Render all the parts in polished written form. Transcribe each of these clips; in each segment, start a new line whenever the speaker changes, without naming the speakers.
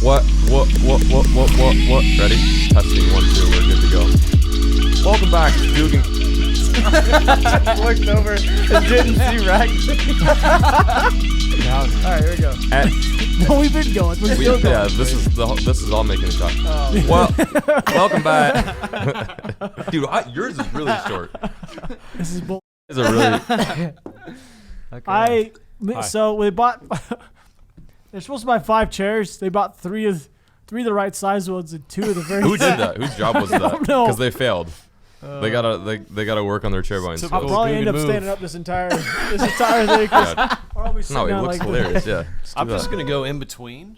What? Ready? Testing 1, 2. We're good to go. Welcome back to Googan.
Looked over and didn't see Rex. Alright, here we go.
No, we've been going. We're still going.
Yeah, this is all making a cut. Well, welcome back. Dude, yours is really short.
This is bull.
It's a really.
Okay.
So we bought. They're supposed to buy 5 chairs. They bought three of the right size ones and 2 of the very.
Who did that? Whose job was that?
don't know.
Because they failed. They gotta work on their chair buying
I'll
skills.
probably end up standing up this entire thing.
Yeah.
Or I'll be sitting
No, it
down
looks
like
hilarious. Yeah.
I'm just going to go in between.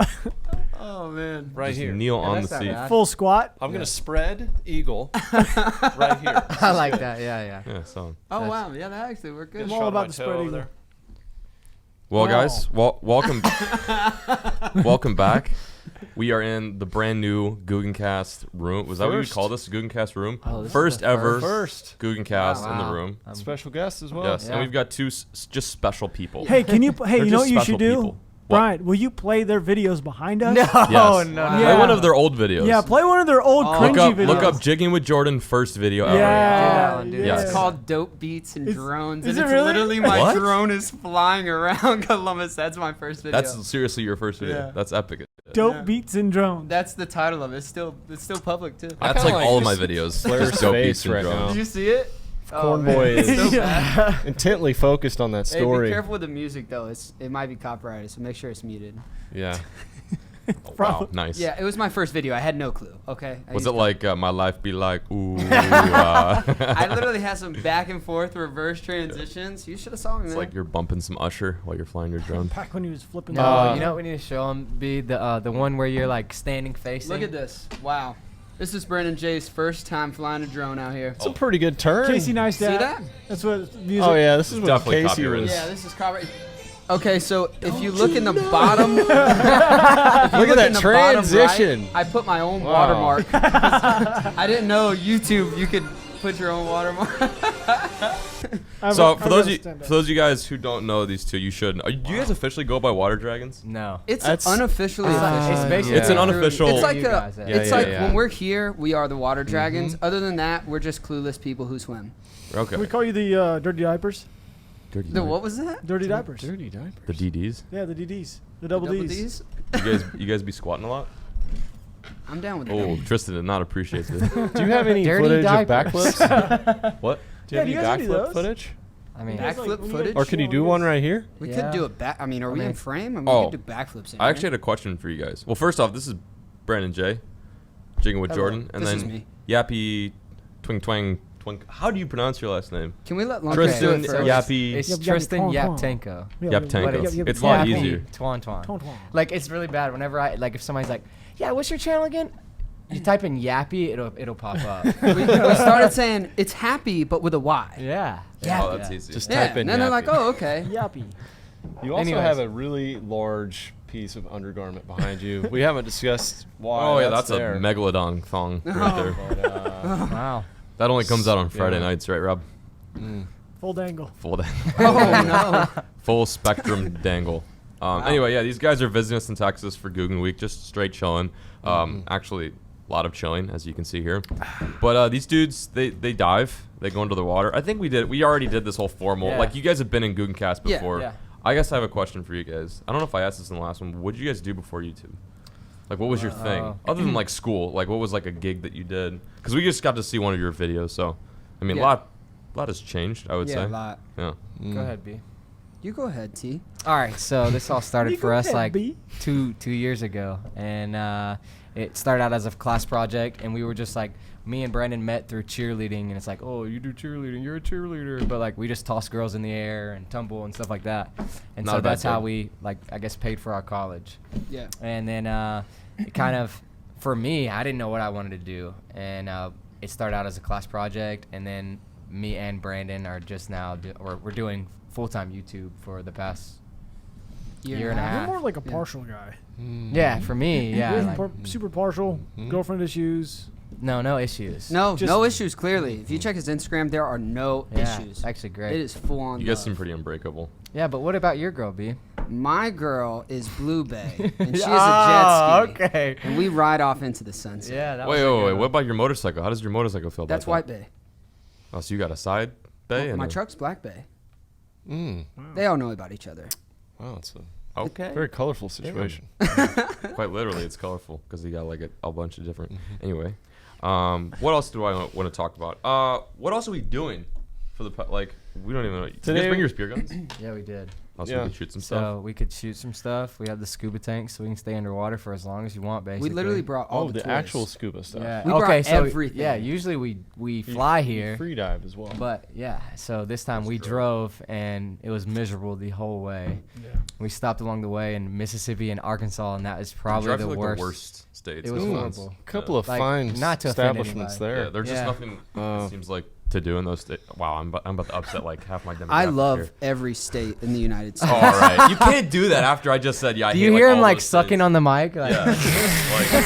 Oh, man. Right
Just
here.
kneel on the
that's not
seat.
bad.
full squat.
I'm going to spread eagle right here.
I like that. Yeah.
Yeah. So.
Oh wow, yeah, that actually worked good.
I'm all about the spread eagle.
Well,
Wow.
guys, welcome, welcome back. We are in the brand new Googancast room. Was that what you call this? Googancast room?
Oh, this is
First
the
ever
First.
Googancast in the
Wow.
room.
Special guest as well.
Yes,
Yeah.
and we've got 2 just special people.
Hey, can you? Hey,
They're
you know
just
what you
special
should do?
people. What?
Brian, will you play their videos behind us?
No,
Yes.
no.
Yeah.
Play one of their old videos.
Yeah, play one of their old cringy videos.
Look up Jigging with Jordan first video ever.
Yeah,
dude.
Yes.
It's called Dope Beats and
Is-
Drones,
is
and
it
it's
really?
literally my
What?
drone is flying around Columbus. That's my first video.
That's seriously your first video.
Yeah.
That's epic.
Dope
Yeah.
beats and drones.
That's the title of it. It's still public too.
That's
kinda
like
like
all of my
just
videos.
Blair's
Just dope
face
beats and
right
drones.
now.
Did you see it?
Corn
man.
Boy is
So bad.
intently focused on that
Hey,
story.
be careful with the music though. It might be copyrighted, so make sure it's muted.
Yeah. Oh, wow, nice.
Yeah, it was my first video. I had no clue. Okay.
Was it like my life be like ooh?
I literally had some back and forth reverse transitions. You should have saw me,
It's
man.
like you're bumping some Usher while you're flying your drone.
Back when he was flipping.
No,
the-
you know what we need to show them? Be the one where you're like standing facing.
Look at this. Wow. This is Brandon Jay's first time flying a drone out here.
It's a pretty good turn.
Casey Neistat.
See that?
That's what music.
Oh yeah, this is
It's
what
definitely
Casey
copyrighted.
was.
Yeah, this is copyright. Okay, so if you look in the bottom,
Look at that transition.
I put my own
Wow.
watermark. I didn't know YouTube you could put your own watermark.
So for those of you guys who don't know these 2, you should. Do you guys officially go by water dragons?
No.
It's
That's-
unofficially official.
It's basically
It's an unofficial.
It's like
You guys, yeah.
it's
Yeah,
like
yeah.
when we're here, we are the water dragons. Other than that, we're just clueless people who swim.
Okay.
We call you the dirty diapers.
Dirty
The
diapers.
what was that?
Dirty diapers.
Dirty diaper.
The DDs.
Yeah, the DDs. The double Ds.
You guys be squatting a lot?
I'm down with
Oh,
that.
Tristan did not appreciate this.
Do you have any
Dirty
footage
diapers.
of backflips?
What?
Do you have
Yeah, do you
any
guys do
backflip
those?
footage?
I mean,
Guys,
Backflip
when you
footage?
Or could you do one right here?
We
Yeah.
could do a back. I mean, are we in
mean-
frame? I mean,
Oh.
we could do backflips. In
I
here.
actually had a question for you guys. Well, first off, this is Brandon J. Jigging with
Hello.
Jordan, and
This
then
is me.
Yappy Twing Twang Twink. How do you pronounce your last name?
Can we let Lunch
Tristan
do it first?
Yappy
it's
Yep, yep,
Tristan
twang, twang.
Yaptenko.
Yaptenko.
But
It's a lot
Yappy
easier.
Twan Twan.
Twan Twan.
Like it's really bad. Whenever I like, if somebody's like, "Yeah, what's your channel again?" You type in Yappy, it'll pop up.
we started saying it's happy, but with a Y.
Yeah.
Oh, that's easy.
Just
Yeah,
type in
and then they're like,
Yappy.
oh, okay.
Yappy.
You also
Anyways.
have a really large piece of undergarment behind you. We haven't discussed why.
Oh yeah,
that's
that's
there.
a megalodon thong right there.
But,
Wow.
That only comes out on Friday
Yeah.
nights, right, Rob?
Full dangle.
Full
Oh no.
full spectrum dangle. Anyway, yeah, these guys are visiting us in Texas for Googan Week, just straight chilling. Actually, a lot of chilling, as you can see here. But these dudes, they dive, they go into the water. I think we already did this whole formal.
Yeah.
Like you guys have been in Googancast
Yeah,
before.
yeah.
I guess I have a question for you guys. I don't know if I asked this in the last one. What did you guys do before YouTube? Like, what was your thing other than like school? Like, what was like a gig that you did? Because we just got to see one of your videos, so I mean,
Yeah.
a lot has changed. I would
Yeah,
say.
a lot.
Yeah.
Go ahead, B.
You go ahead, T.
All right, so this all started
You
for
go
us
ahead,
like
B.
two years ago, and it started out as a class project, and we were just like, me and Brandon met through cheerleading, and it's like, oh, you do cheerleading, you're a cheerleader, but like we just toss girls in the air and tumble and stuff like that, and
Not
so
a bad
that's how
thing.
we like I guess paid for our college,
Yeah.
and then it kind of for me, I didn't know what I wanted to do, and it started out as a class project, and then me and Brandon are just now we're doing full-time YouTube for the past year and a
You're
half.
more like a
Yeah.
partial guy.
Yeah, for me, yeah.
You're
like,
super partial. Girlfriend issues.
no issues.
No,
Just-
no issues. Clearly, if you check his Instagram, there are no
Yeah,
issues.
it's actually great.
It is full on.
You guys
love.
seem pretty unbreakable.
Yeah, but what about your girl, B?
My girl is Blue Bay, and she is a jet ski.
Okay.
And we ride off into the sunset.
Yeah. That
Wait,
was a
wait,
good
wait.
one.
What about your motorcycle? How does your motorcycle feel
That's
about
White
that?
Bay.
Oh, so you got a side bay? and
My
a-
truck's Black Bay.
Mm.
They all know about each other.
Wow, it's a
Okay.
very colorful situation.
Quite literally, it's colorful because you got like a bunch of different. Anyway, what else do I want to talk about? What else are we doing for the like? We don't even know. Did you
Today-
guys bring your spear guns?
Yeah, we did.
Also,
Yeah.
we could shoot some stuff.
So we could shoot some stuff. We have the scuba tanks, so we can stay underwater for as long as you want, basically.
We literally brought all
Oh, the
toys.
actual scuba stuff.
Yeah.
We brought
okay. So
everything.
yeah, usually we
You-
fly
you
here,
free dive as well.
but yeah. So this time we drove and it was miserable the whole way.
Yeah.
We stopped along the way in Mississippi and Arkansas, and that is probably
Drive
the
to, like,
worst.
the worst states.
It was
Those
horrible.
ones.
Couple of
Like,
fine
not to offend
establishments
anybody.
there.
Yeah, there's just
Yeah.
nothing. It seems like to do in those states. Wow, I'm about to upset like half my demographic.
I love
Here.
every state in the United States.
Oh, all right, you can't do that after I just said yeah. I
Do
hate,
you hear him
all
like
those
sucking
states.
on the mic? Like,
Yeah. Like, sick,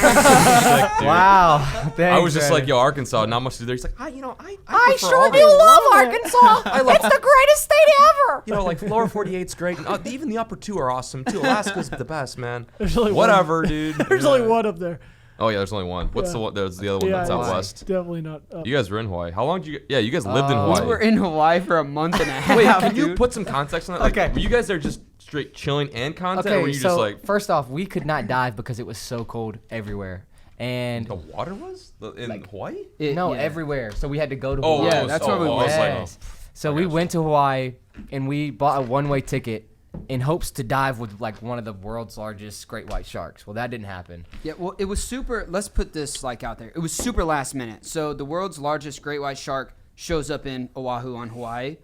dude.
wow.
I
Thanks,
was just
Brandon.
like, yo, Arkansas, not much to do there. He's like, I
I
prefer
sure
all
do
the-
love Arkansas. It's the greatest state ever.
You know, like lower 48's great. And, even the upper two are awesome too. Alaska's the best, man.
There's only
Whatever, dude.
There's only one up there.
Oh yeah, there's only one. What's
Yeah.
the one? There's the other one
Yeah,
that's
it's
out west.
Definitely not up.
You guys were in Hawaii. How long did you? Yeah, you guys lived in
Oh.
Hawaii.
We were in Hawaii for a month and a half.
Wait, can you
dude.
put some context on that? Like,
Okay.
were you guys there just straight chilling and content, or were
Okay,
you
so
just like
first off, we could not dive because it was so cold everywhere, and
the water was in Hawaii?
Yeah.
everywhere. So we had to go to
Oh,
Hawaii.
Yeah, that's where we
I was
went.
like,
Yes. So we went to Hawaii and we bought a one-way ticket in hopes to dive with like one of the world's largest great white sharks. Well, that didn't happen.
Yeah, well, it was super. Let's put this like out there. It was super last minute. So the world's largest great white shark shows up in Oahu on Hawaii,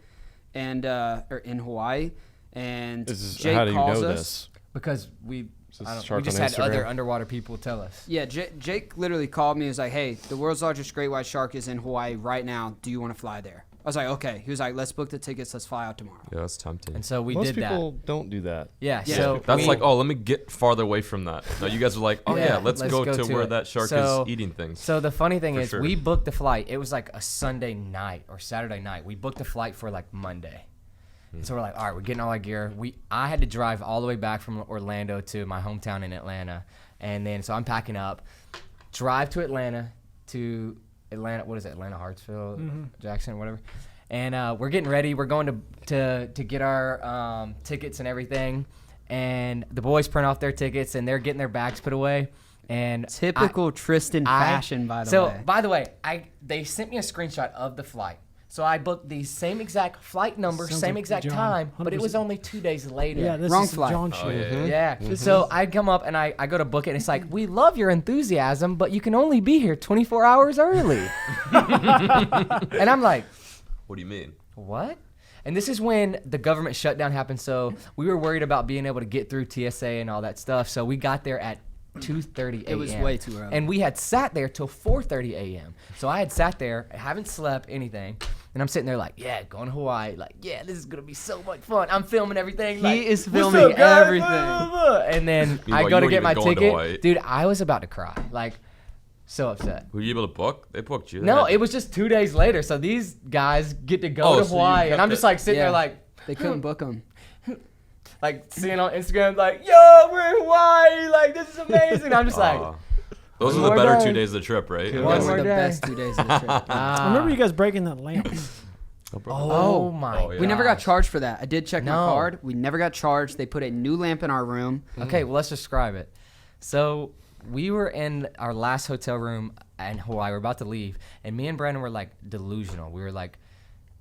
and or in Hawaii, and Jake
how do you
calls
know
us.
this?
Because we,
Is this
I don't-
shark
we just
on
had other
Instagram?
underwater people tell us.
Yeah, Jake literally called me. He was like, "Hey, the world's largest great white shark is in Hawaii right now. Do you want to fly there?" I was like, "Okay." He was like, "Let's book the tickets. Let's fly out tomorrow."
Yeah, that's tempting.
And so we
Most
did that.
people don't do that.
Yeah.
Yeah.
So
That's
we-
like, oh, let me get farther away from that. No, you guys are like, oh yeah, let's go to where
it.
that shark
So-
is eating things.
So the funny thing
For
is,
sure.
we booked the flight. It was like a Sunday night or Saturday night. We booked the flight for like Monday. And so we're like, all right, we're getting all our gear. I had to drive all the way back from Orlando to my hometown in Atlanta, and then so I'm packing up, drive to Atlanta, what is it, Atlanta, Hartsville, Jackson, whatever. And we're getting ready. We're going to get our tickets and everything. And the boys print off their tickets, and they're getting their bags put away. And
Typical Tristan fashion, by the way.
So, by the way, they sent me a screenshot of the flight. So I booked the same exact flight number,
Sounds
same
like
exact
John,
time, but it was
100%.
only 2 days later.
Yeah, this
Wrong
is the
flight.
John
Oh,
show.
yeah.
Yeah. So I come up and I go to book it, and it's like, we love your enthusiasm, but you can only be here 24 hours early. And I'm like,
What do you mean?
what? And this is when the government shutdown happened, so we were worried about being able to get through TSA and all that stuff. So we got there at 2:30 a.m.
It was way too early.
And we had sat there till 4:30 a.m. So I had sat there, haven't slept anything, and I'm sitting there like, yeah, going to Hawaii, like, yeah, this is gonna be so much fun. I'm filming everything. Like,
He is
"What's
filming
up, guys?"
everything.
Blah, blah, blah. And then
Meanwhile,
I go
you
to
weren't
get my
even going to Hawaii.
ticket, dude. I was about to cry, like, so upset.
Were you able to book? They booked you.
No,
They-
it was just 2 days later. So these guys get to go
Oh,
to
so you
Hawaii,
got
and I'm
the-
just like sitting
Yeah.
there like,
They couldn't book them.
like seeing on Instagram like, yo, we're in Hawaii, like this is amazing. I'm just like,
Aw. Those are
One
the
more
better
day.
2 days of the trip, right?
One
Those
more
were the
day.
best 2 days of the trip.
I remember you guys breaking that lamp.
oh my.
Oh, yeah.
We never got
gosh.
charged for that. I did check my
No.
card. We never got charged. They put a new lamp in our room.
Okay, well let's describe it. So we were in our last hotel room in Hawaii. We're about to leave, and me and Brandon were like delusional. We were like,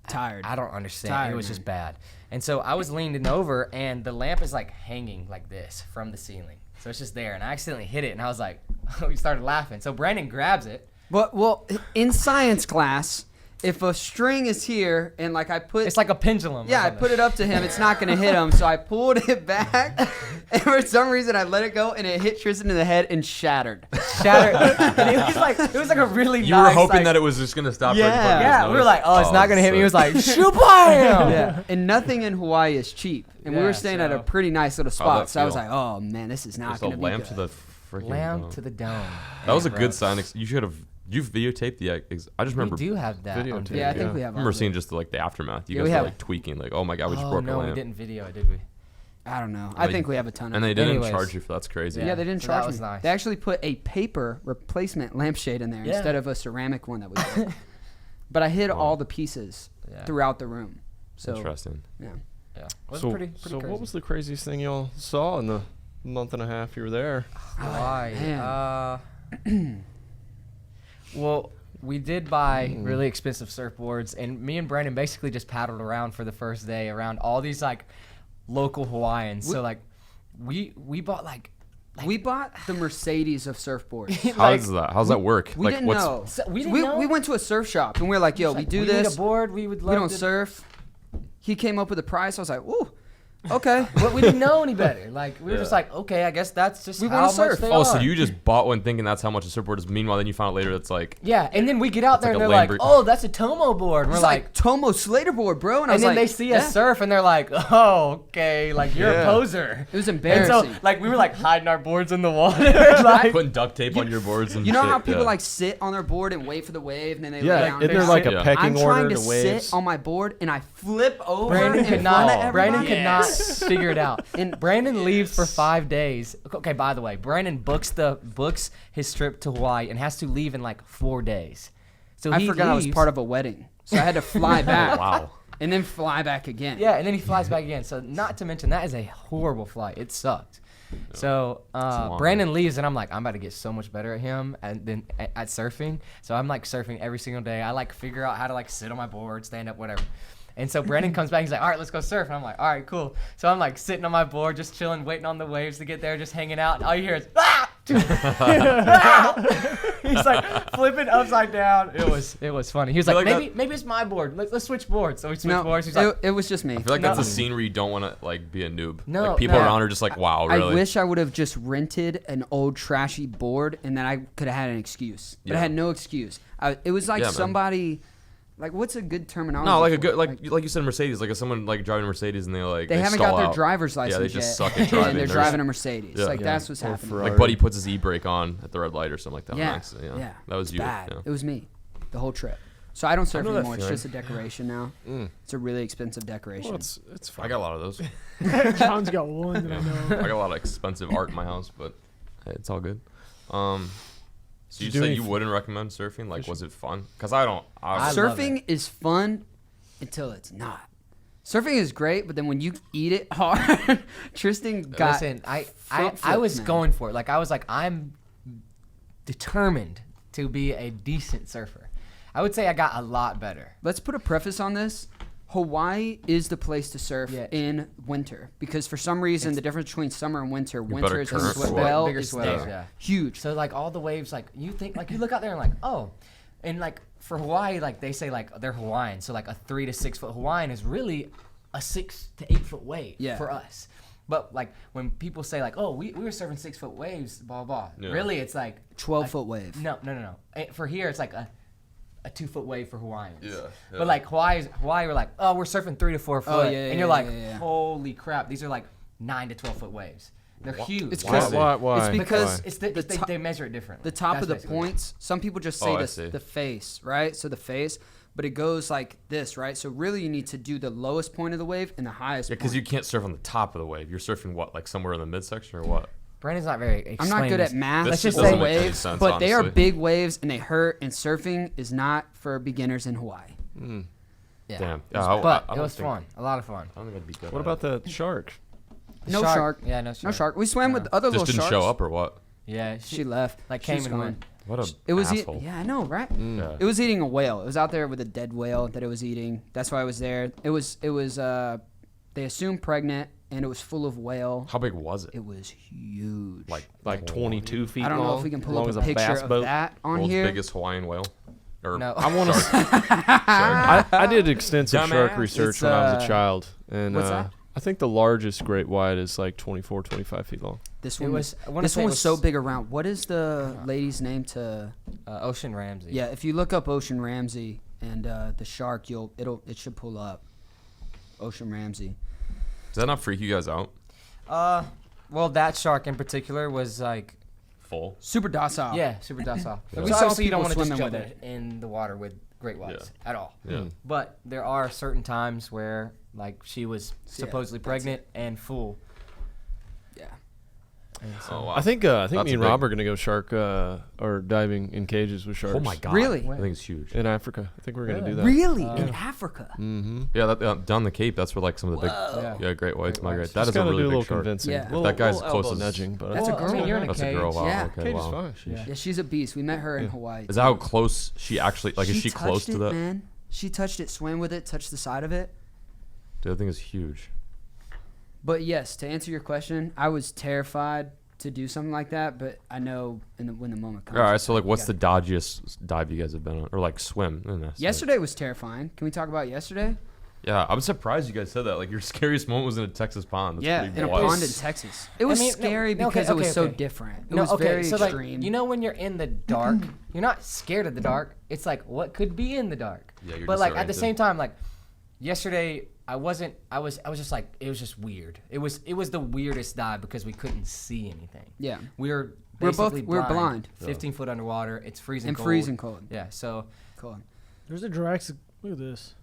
Tired.
I don't understand.
Tired,
it was
man.
just bad. And so I was leaning over, and the lamp is like hanging like this from the ceiling. So it's just there, and I accidentally hit it, and I was like, we started laughing. So Brandon grabs it.
But well, in science class, if a string is here and like I put
It's like a pendulum. or
yeah, I
something.
put it up to him, it's not gonna hit him. So I pulled it back, and for some reason I let it go, and it hit Tristan in the head and shattered.
Shattered. And it was like a really
You
nice,
were hoping
like,
that it was just gonna stop.
Yeah.
right before you
yeah,
noticed?
we were like, oh, it's not gonna hit me. He was
sick.
like, shoot by him.
Yeah, and nothing in Hawaii is cheap, and we
Yeah,
were staying at a
so-
pretty nice little
How'd
spot.
that
So I was
feel?
like, oh man, this is not
Just a
gonna be
lamp
good.
to the freaking
Lamb
dome.
to the dome.
That was a
Bro.
good sign. You should have. You've videotaped the. I just remember.
We do have that on
Videotape,
video.
yeah, I think
Yeah.
we
I
have.
remember
all
seeing
of it.
just like the aftermath. You
Yeah,
guys
we
were
have-
like tweaking, like, oh my god, we just
Oh
broke a
no, we
lamp.
didn't video it, did we?
I don't know. I think we have a ton of
And
them.
they didn't
Anyways.
charge you for that's crazy.
Yeah, they didn't
So
charge
that was
me.
nice.
They actually put a paper replacement lampshade in there
Yeah.
instead of a ceramic one that we did. But I hid all the pieces
Yeah.
throughout the room. So
Interesting.
yeah.
Yeah. It was
So,
pretty
so
crazy.
what was the craziest thing y'all saw in the month and a half you were there?
Why?
man.
Well, we did buy really expensive surfboards, and me and Brandon basically just paddled around for the first day around all these like local Hawaiians. So like, we bought like
We bought the Mercedes of surfboards.
How does that? How's that work?
We didn't know.
So we didn't know?
We went to a surf shop and we were like, yo, we do
we
this.
need a board. We would love
We don't
to.
surf. He came up with a price. I was like, ooh, okay.
But we didn't know any better. Like we were just like, okay, I guess that's just
We
how
wanna
much
surf.
they
Oh,
are.
so you just bought one thinking that's how much a surfboard is. Meanwhile, then you found out later that's like.
Yeah, and then we get out there
like
and
a
they're like,
Lamborghini.
oh, that's a Tomo board. And we're
It's
like,
like Tomo Slater board, bro. And I was
and then
like,
they see us
yeah.
surf and they're like, oh, okay, like you're a poser.
It was
And
embarrassing.
so, like, we were like hiding our boards in the water. like,
Putting duct tape on your boards and
you know
shit,
how people
yeah.
like sit on their board and wait for the wave and then they lay
Yeah,
down?
isn't there
and
like
sit?
a
Yeah.
pecking
I'm
order
trying to
to waves?
sit on my board and I flip over
Brandon
in
could
front of
not. Brandon
everybody.
could not figure it out. And Brandon leaves for 5 days. Okay, by the way, Brandon books his trip to Hawaii and has to leave in like 4 days. So
I
he
forgot I was
leaves-
part of a wedding, so I had to fly back.
Wow.
And then fly back again.
Yeah, and then he flies back again. So not to mention that is a horrible flight. It sucked. So
long
Brandon leaves, and I'm like, I'm about to get so much better at him and then at surfing. So I'm like surfing every single day. I like figure out how to like sit on my board, stand up, whatever. And so Brandon comes back. He's like, all right, let's go surf. And I'm like, all right, cool. So I'm like sitting on my board, just chilling, waiting on the waves to get there, just hanging out. And all you hear is, ah! He's like flipping upside down. It was funny. He was like,
like
maybe it's my board. Let's switch boards. So we switch
No,
boards. He's like,
it was just me.
I feel like that's
No.
a scene where you don't want to like be a noob.
No,
like people
no.
around are just like, wow, really?
I wish I would have just rented an old trashy board and then I could have had an excuse. But I
Yeah.
had no excuse. It was like
Yeah, man.
somebody, like what's a good terminology?
No, like a
for
good,
it?
like you said, Mercedes, like if someone like driving a Mercedes and
They haven't
stall
got their
out.
driver's license
Yeah, they
yet.
just suck at driving.
and they're
They're
driving a
just-
Mercedes.
Yeah.
Like
Yeah.
that's what's
Or
happening.
Ferrari.
Like Buddy puts his e-brake on at the red light or something like that.
Yeah,
on accident,
yeah.
That was
It's
you.
bad.
Yeah.
It was me, the whole trip. So I don't surf
know that
anymore. It's
feeling.
just a decoration now. It's a really expensive decoration.
Well, it's fine.
I got a lot of those.
John's got one that I know.
I got a lot of expensive art in my house, but hey, it's all good. So you
do
say
any
you wouldn't recommend surfing? Like, was it fun? Because I don't.
I love
Surfing is fun until it's not. Surfing is great, but then when you eat it hard, Tristan got.
Listen, I
flip-flips,
was
man.
going for it. Like I was like, I'm determined to be a decent surfer. I would say I got a lot better.
Let's put a preface on this. Hawaii is the place to surf
Yeah.
in winter because for some reason the difference between summer and winter,
better
winter is the
current or what?
swell
Bigger
is
swells,
there.
yeah.
Huge.
So like all the waves, like you think, like you look out there and like, oh, and like for Hawaii, like they say like they're Hawaiian, so like a 3 to 6 foot Hawaiian is really a 6 to 8 foot wave
Yeah.
for us. But like when people say like, oh, we were surfing 6 foot waves, blah blah.
Yeah.
Really, it's like
12-foot wave.
No. For here, it's like a 2 foot wave for Hawaiians.
Yeah, yeah.
But like Hawaii, we're like, oh, we're surfing 3 to 4 foot,
yeah,
and
yeah,
you're like,
yeah, yeah.
holy crap, these are like 9 to 12 foot waves. They're huge.
It's
Why?
'cause-
Why?
It's because
Why?
It's
the
they,
top-
they measure it differently.
the top
That's
of the
basically it.
points, some people just say
Oh, I see.
the face, right? So the face, but it goes like this, right? So really you need to do the lowest point of the wave and the highest
Yeah, because
point.
you can't surf on the top of the wave. You're surfing what, like somewhere in the midsection or what?
Brandon's not very.
I'm not good at
this.
math.
This
just
doesn't
say
make any
waves,
sense,
but they are
honestly.
big waves and they hurt. And surfing is not for beginners in Hawaii.
Yeah.
Damn.
But
I
it
don't
was
think-
fun. A lot of fun.
I don't think I'd be good.
What
at
about
it.
the shark?
No shark.
Yeah, no shark.
No shark. We swam with other
Just
little
didn't
sharks.
show up or what?
Yeah,
She left.
like
She
came
was
and
gone.
went.
What a
It was
asshole.
yeah, I know, right?
Yeah.
It was eating a whale. It was out there with a dead whale that it was eating. That's why I was there. It was they assumed pregnant and it was full of whale.
How big was it?
It was huge.
Like 22 feet
I don't
long?
know if we can pull
long
up
as
a picture
bass
of
boat?
that on
World's
here.
biggest Hawaiian whale? Or
No.
I want to.
shark?
I did extensive shark
Dumbass.
research
It's,
when I was a child, and
what's that?
I think the largest great white is like 24, 25 feet long.
This
It
one
was- I wanna
this
say
one
it
was so
was-
big around. What is the lady's name to?
Ocean Ramsey.
Yeah, if you look up Ocean Ramsey and the shark, it should pull up. Ocean Ramsey.
Does that not freak you guys out?
Well, that shark in particular was like,
Full.
Super docile.
yeah, super docile.
We
So
saw
obviously you don't
people
want to just
swimming
jump
with
in the water with great whites at all.
Yeah.
But there are certain times where like she was supposedly pregnant and full,
Oh, wow.
I think
That's
me
a
and
big-
Rob are gonna go shark or diving in cages with sharks.
Oh my god.
Really?
I think it's huge.
In Africa, I think we're gonna do that.
Really? In Africa?
Mm-hmm.
Yeah, that, down the Cape, that's where like some of the big great whites
Great
migrate.
whites.
That
Just
is a
gotta
really
do a
big
little
shark.
convincing.
Yeah.
That guy's
little elbow
closest-
nudging, but
That's a girl.
I mean, you're in a
That's
cage.
a girl. Wow.
Yeah.
Okay.
cage
Wow.
is fine.
Yeah.
Yeah, she's a beast. We met her in Hawaii.
Is that how close she actually like? Is she close
touched
to
it,
that?
man. She touched it, swam with it, touched the side of it.
Dude, that thing is huge.
But yes, to answer your question, I was terrified to do something like that, but I know when the moment comes.
All right. So like, what's
you
the dodgiest dive you guys have been on, or like swim?
Yesterday was terrifying. Can we talk about yesterday?
Yeah, I'm surprised you guys said that. Like your scariest moment was in a Texas pond. That's
Yeah,
pretty
in a
wild.
pond in Texas. It was scary because it was so different. It was very
so
extreme.
like, you know when you're in the dark, you're not scared of the dark. It's like what could be in the dark.
Yeah, you're
but like at the
disoriented.
same time, like yesterday, I was just like it was just weird. It was the weirdest dive because we couldn't see anything.
Yeah.
We were
We're both-
basically
we're blind.
15 foot underwater. It's freezing
and
cold.
freezing cold.
Yeah. So
Cool.
There's a Jurassic. Look at this.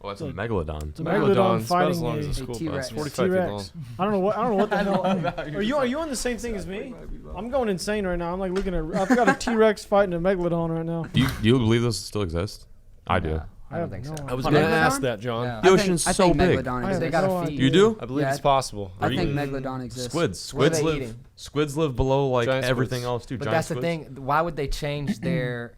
Oh, that's a megalodon.
It's a megalodon
It's about as
fighting
long as a
a
school
T-Rex.
bus. 45 feet long.
T-Rex. I don't know what the hell. Are you on the same thing as me? I'm going insane right now. I'm like looking at. I've got a T-Rex fighting a megalodon right now.
Do you believe those still exist? I do.
yeah, I don't
have
think
no
so.
I was
On
gonna
Megalodon?
ask that, John.
Yeah.
The ocean's
I
so
think
big.
Megalodon
I
exists.
They got
no
a feed.
idea.
You do?
I believe
Yeah,
it's possible.
I think
You-
Megalodon exists.
Squids.
What are
Squids
they
live.
eating?
Squids live below like
Giant
everything
squids.
else too.
But
Giant
that's the
squids.
thing. Why would they change their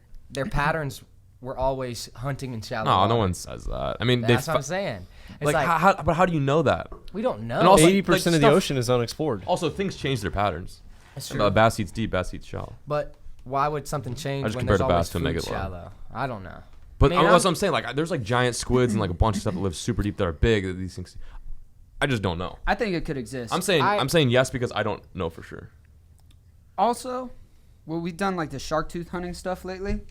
patterns? Were always hunting in shallow
No,
water.
no one says that. I mean,
That's
they
what I'm saying. It's
like,
like,
but how do you know that?
we don't know.
And also-
80% of the
stuff-
ocean is unexplored.
Also, things change their patterns.
That's true.
Bass eats deep, bass eats shallow.
But why would something
I
change
just
when
compared
there's
a
always
bass to a
food
megalodon.
shallow? I don't know.
But
I mean,
that's what I'm saying. Like, there's like giant squids and like a bunch of stuff that lives super deep that are big. That these things, I just don't know.
I think it could exist.
I'm saying yes because I don't know for sure.
Also, well, we've done like the shark tooth hunting stuff lately,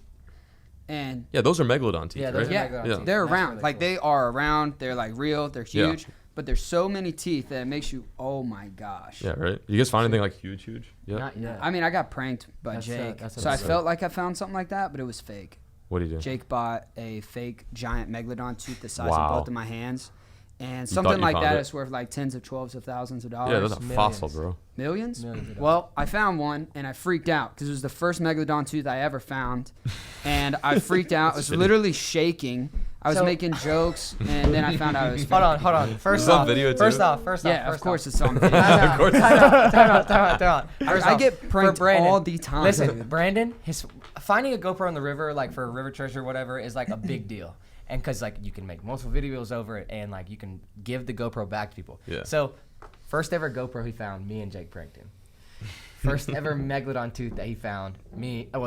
and
Yeah, those are megalodon teeth,
Yeah,
right?
those are
yeah,
megalodon
Yeah.
teeth.
they're
That's
around.
really
Like
cool.
they are around. They're like real. They're
Yeah.
huge. But there's so many teeth that it makes you. Oh my gosh.
Yeah, right. You guys find anything like huge? Yeah.
Not yet.
I mean, I got pranked by
That's,
Jake,
that's
so I
absurd.
felt like I found something like that, but it was fake.
What do you do?
Jake bought a fake giant megalodon tooth the size
Wow.
of both of my hands, and
thought
something
you
like
found
that
it?
is worth like tens of twelves of thousands of
Yeah,
dollars.
that's a
Millions.
fossil, bro.
Millions?
Millions of
Well, I found one and I freaked out because it was the first megalodon tooth I ever found, and I freaked out. I was literally shaking. I was
So-
making jokes, and then I found out it was fake.
Hold on. First
Is that
off,
video too?
first off.
Yeah, of course it's on
Time
video.
out. First
I
off,
get
for
pranked
Brandon,
all the time.
Listen, Brandon, his finding a GoPro in the river, like for a river treasure or whatever, is like a big deal. And because like you can make multiple videos over it, and like you can give the GoPro back to people.
Yeah.
So, first ever GoPro he found, me and Jake pranked him. First ever megalodon tooth that he found,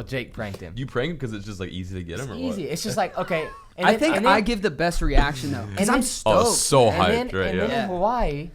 Jake pranked him.
You prank him because it's just like easy to get him, or
Easy.
what?
It's just like okay. And
I
then-
think
and then-
I give the best reaction though, because
and
I'm
then-
stoked.
Oh, so
and then,
hyped, right?
and then
Yeah.
in Hawaii,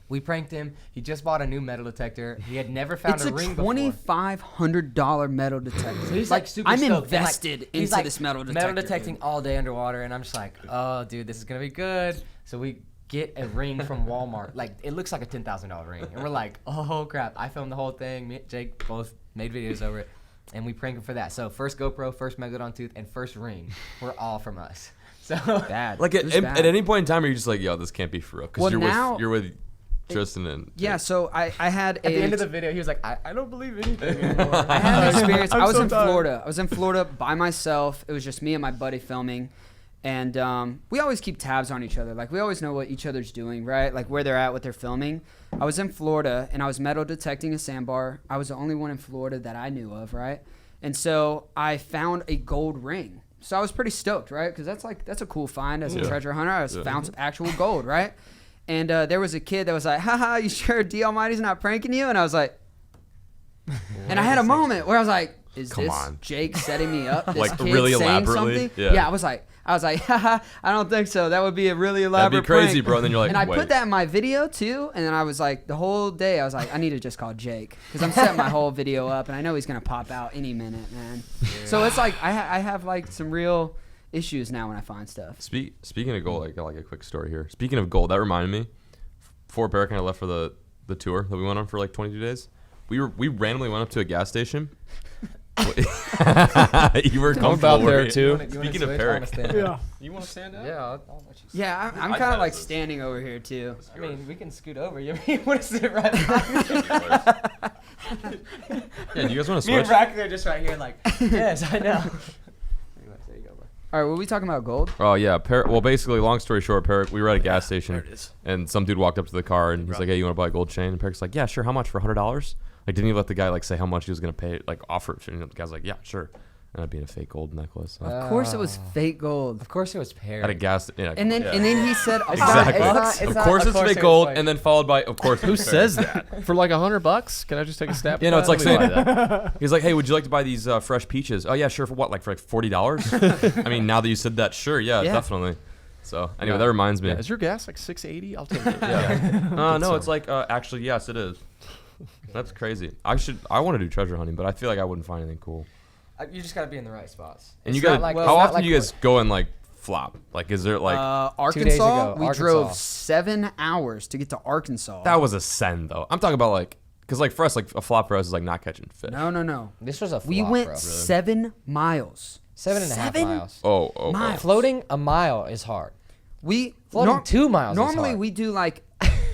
we pranked him. He just bought a new metal detector. He had never found
It's
a
a
ring before.
$2,500 metal detector.
So he's like super
I'm
stoked, and, like,
invested
he's,
into
like,
this metal detector.
Metal detecting all day underwater, and I'm just like, oh, dude, this is gonna be good. So we get a ring from Walmart. Like it looks like a $10,000 ring, and we're like, oh crap! I filmed the whole thing. Me and Jake both made videos over it, and we pranked him for that. So first GoPro, first megalodon tooth, and first ring were all from us. So
Bad.
Like
It was bad.
at any point in time, are you just like, yo, this can't be for real? Because
Well,
you're
now-
with Tristan and
Yeah, so I had
at the end of the video, he was like, I don't believe anything anymore.
I had an experience.
I'm
I was
so
in
tired.
Florida. I was in Florida by myself. It was just me and my buddy filming. And we always keep tabs on each other. Like, we always know what each other's doing, right? Like, where they're at, what they're filming. I was in Florida, and I was metal detecting a sandbar. I was the only one in Florida that I knew of, right? And so I found a gold ring. So I was pretty stoked, right? Because that's a cool find as a
Yeah.
treasure hunter. I
Yeah.
found some actual gold, right? And there was a kid that was like, haha, you sure D Almighty's not pranking you? And I was like, and I had a moment where I was like, is
Come
this
on.
Jake setting me up? This
Like,
kid
really
saying
elaborately?
something?
Yeah.
I was like, haha, I don't think so. That would be a really elaborate
That'd be crazy,
prank.
bro. And then you're like,
and I
wait.
put that in my video too, and then I was like, the whole day I was like, I need to just call Jake because I'm setting my whole video up, and I know he's gonna pop out any minute, man. So it's like I have like some real issues now when I find stuff.
Speaking of gold, I got like a quick story here. Speaking of gold, that reminded me. Before Barrett kind of left for the tour that we went on for like 22 days, we randomly went up to a gas station, You were
I'm
comfortable
about there
where-
too.
Speaking of Perk.
Yeah.
You want to stand up?
Yeah, I'll let you.
Yeah, I'm kind of like standing over here too.
I mean, we can scoot over. You want to sit right behind me?
Yeah, do you guys want to
Me and
switch?
Rack are just right here, like, yes, I know. There you go, bro.
All right, what are we talking about? Gold?
Oh yeah, well basically, long story short, Perk, we were at a gas station, and some dude walked up to the car and he's like, "Hey, you want to buy a gold chain?" And Perk's like, "Yeah, sure. How much for $100?" Like, didn't even let the guy like say how much he was gonna pay, like offer it. And the guy's like, "Yeah, sure." Ended up being a fake gold necklace. So.
Of course it was fake gold.
Of course it was pear.
At a gas, yeah.
And then he said,
Exactly.
$100.
Of course it's fake gold, and then followed by, of course.
Who says that? For like $100? Can I just take a stab?
Yeah,
at
no,
that?
it's like
Let me
saying,
buy that.
he's like, "Hey, would you like to buy these fresh peaches?" "Oh yeah, sure." "For what? Like for like $40?" I mean, now that you said that, sure, yeah,
Yeah.
definitely. So anyway,
Yeah.
that reminds me.
Yeah, is your gas like 680? I'll take it.
Yeah. No, it's like actually, yes, it is. That's crazy. I want to do treasure hunting, but I feel like I wouldn't find anything cool.
You just got to be in the right spots.
And
It's
you
not
guys,
like-
how
it's not
often
like
do you guys go and like flop? Like, is there like
2 days
Arkansas,
ago,
we
Arkansas.
drove 7 hours to get to Arkansas.
that was a send though? I'm talking about like, because like for us, like a flop for us is like not catching fish.
No.
This was a
We
flop,
went
bro.
7 miles.
7.5 miles.
Oh.
Miles.
Floating a mile is hard.
We
Floating 2 miles is
Normally
hard.
we do like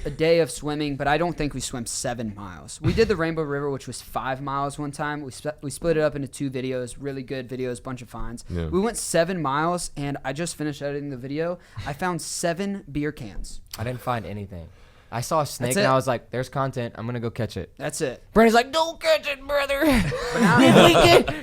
a day of swimming, but I don't think we swam 7 miles. We did the Rainbow River, which was 5 miles one time. We split it up into 2 videos, really good videos, bunch of finds.
Yeah.
We went 7 miles, and I just finished editing the video. I found 7 beer cans.
I didn't find anything. I saw a snake
That's
and
it.
I was like, "There's content. I'm gonna go catch it."
That's it.
Brandon's like, "Don't catch it, brother.
now-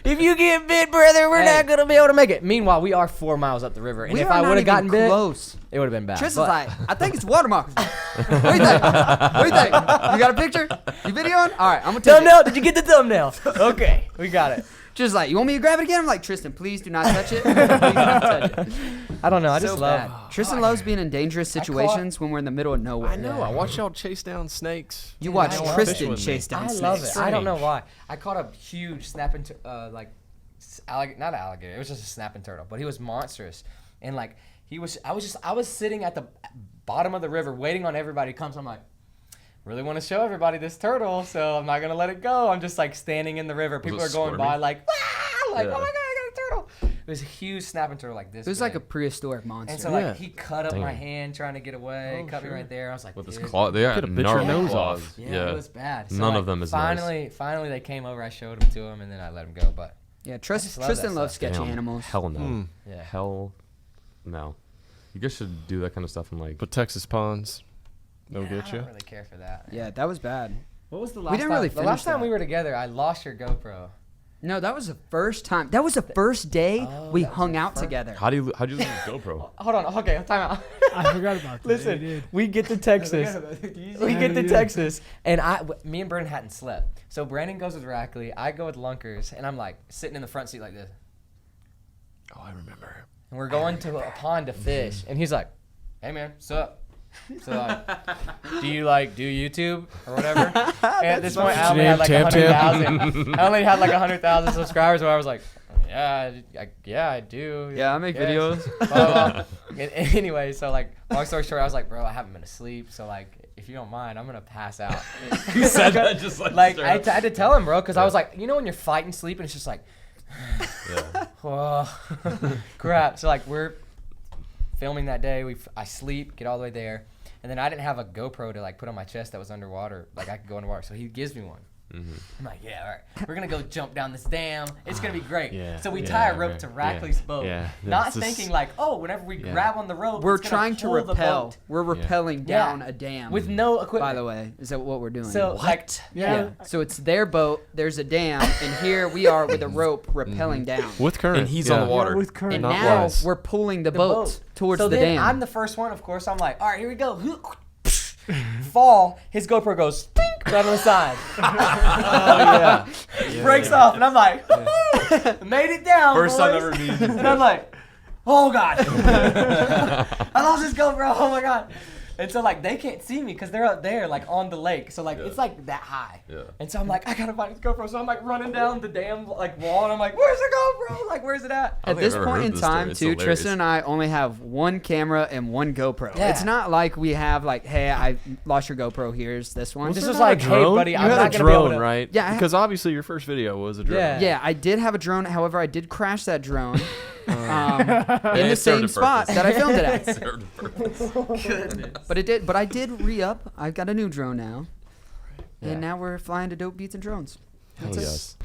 if you get bit, brother, we're
Hey.
not gonna be able to make it." Meanwhile, we are 4 miles up the river, and
We
if
are
I
not
would have
even
gotten bit,
close.
it would have been bad.
Tristan's
But-
like, I think it's water moccasins. What do you think? What do you think? You got a picture? You videoing? All right, I'm gonna take it.
thumbnail? Did you get the thumbnail? Okay, we got it.
Just like, you want me to grab it again? I'm like, Tristan, please do not touch it. Please do not touch it.
I don't know. I
So
just love.
bad. Tristan loves being in dangerous situations when we're in the middle of nowhere.
I know. I watch y'all chase down snakes.
You watch
I love
Tristan
it with me.
chase down
I
snakes.
love it. I don't know
Strange.
why. I caught a huge snapping, not alligator. It was just a snapping turtle, but he was monstrous, and like I was sitting at the bottom of the river waiting on everybody to come. So I'm like, really want to show everybody this turtle, so I'm not gonna let it go. I'm just like standing in the river. People
it
are going
squirmy?
by like, like,
Yeah.
"Oh my god, I got a turtle!" It was a huge snapping turtle like this.
It was like a
big.
prehistoric monster.
And so
Yeah.
like he cut up my
Damn.
hand trying to get away, cut me right there. I was like,
With his
"Dude."
claw, they got
Could've bit your
gnarly
nose
claws.
off.
Yeah, it was bad. So,
None
like,
of them is nice.
finally they came over. I showed them to him, and then I let him go. But
yeah,
just love
Tristan
that
loves
stuff.
sketchy
Damn.
animals.
Hell no.
yeah,
Hell no. You guys should do that kind of stuff in like.
But Texas ponds, no
I
get you.
don't really care for that.
Yeah, that was bad.
What was the
We
last
didn't
time?
really
the
finish
last time
that.
we were together, I lost your GoPro.
No, that was the first time. That was the first day we
that was
hung
the
out
first-
together.
How'd you lose your GoPro?
Hold on. Okay, time out.
I forgot about that. You
Listen,
did.
we get to Texas. We get to
Yeah.
Texas, and me and Brandon hadn't slept. So Brandon goes with Rackley, I go with Lunkers, and I'm like sitting in the front seat like this.
Oh, I remember.
And we're going to a pond to fish, and he's like, "Hey man, what's up?" So like, do you do YouTube or whatever? And at this point, I only had like
Tam Tam.
100,000. I only had like 100,000 subscribers, so I was like, yeah, I do.
Yeah, I make videos.
Blah, blah. Anyway, so like, long story short, I was like, "Bro, I haven't been asleep, so like, if you don't mind, I'm gonna pass out."
You said that just like.
Like,
straight
I
up.
had to tell him, bro, because I was like, you know, when you're fighting sleep and it's just like,
Yeah.
whoa, crap. So like, we're filming that day. I sleep, get all the way there, and then I didn't have a GoPro to like put on my chest that was underwater. Like I could go underwater, so he gives me one. I'm like, yeah, all right. We're gonna go jump down this dam. It's gonna be great.
Yeah,
So we
yeah,
tie a rope
right,
to
yeah,
Rackley's boat,
yeah.
not
That's just-
thinking like, oh, whenever we
Yeah.
grab on the rope,
We're
it's gonna
trying to
pull the
repel.
boat.
We're repelling
Yeah.
down a dam.
with no equipment.
by the way, is that what we're doing?
So like,
Yeah.
So it's their boat. There's a dam, and here we are with a rope repelling down.
With current.
And he's on the water.
Yeah, with current.
And
Not
now
wise.
we're pulling the
the
boat towards
so
the
then
dam.
I'm the first one, of course. I'm like, all right, here we go. Fall. His GoPro goes tink, right on the side. Breaks off, and I'm like, made it down.
First
boys.
time ever meeting.
And I'm like, oh god, I lost his GoPro. Oh my god. And so like they can't see me because they're up there like on the lake. So like it's like that high.
Yeah.
And so I'm like, I gotta find this GoPro. So I'm like running down the damn like wall and I'm like, where's the GoPro? Like where's it at?
I
At
don't think
this
I've ever
point
heard
in
this story.
time,
It's
too,
hilarious.
Tristan and I only have one camera and one GoPro.
Yeah.
It's not like we have like, hey, I lost your GoPro. Here's this one.
This
there
is
not a
like, hey,
drone?
buddy,
you
I'm
had
not
a
gonna be able
drone,
to-
right?
Yeah, I-
Because obviously your first video was a drone.
Yeah.
Yeah, I did have a drone. However, I did crash that drone in
it
the
served
same
a
spot
purpose.
that I filmed it at.
Served a purpose.
But I did re-up. I've got a new drone now.
Yeah.
And now we're flying to dope beats and drones. That's it.
Yes.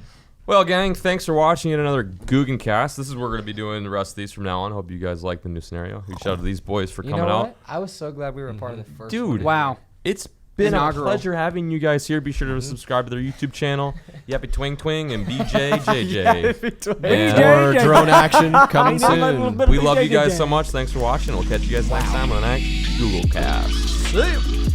Well, gang, thanks for watching yet another Googancast. This is what we're going to be doing the rest of these from now on. Hope you guys like the new scenario. Huge shout out to these boys for
You
coming
know
out.
what? I was so glad we were a part of the first
Dude.
one.
Wow.
It's been
Inaugural.
a pleasure having you guys here. Be sure to subscribe to their YouTube channel, Yappy Twing Twing and BJJJ. And
More drone action coming
Ain't nothing
soon.
but
we love you guys
BJJ.
so much. Thanks for watching. We'll catch you guys next time on the next Googlecast.
See ya.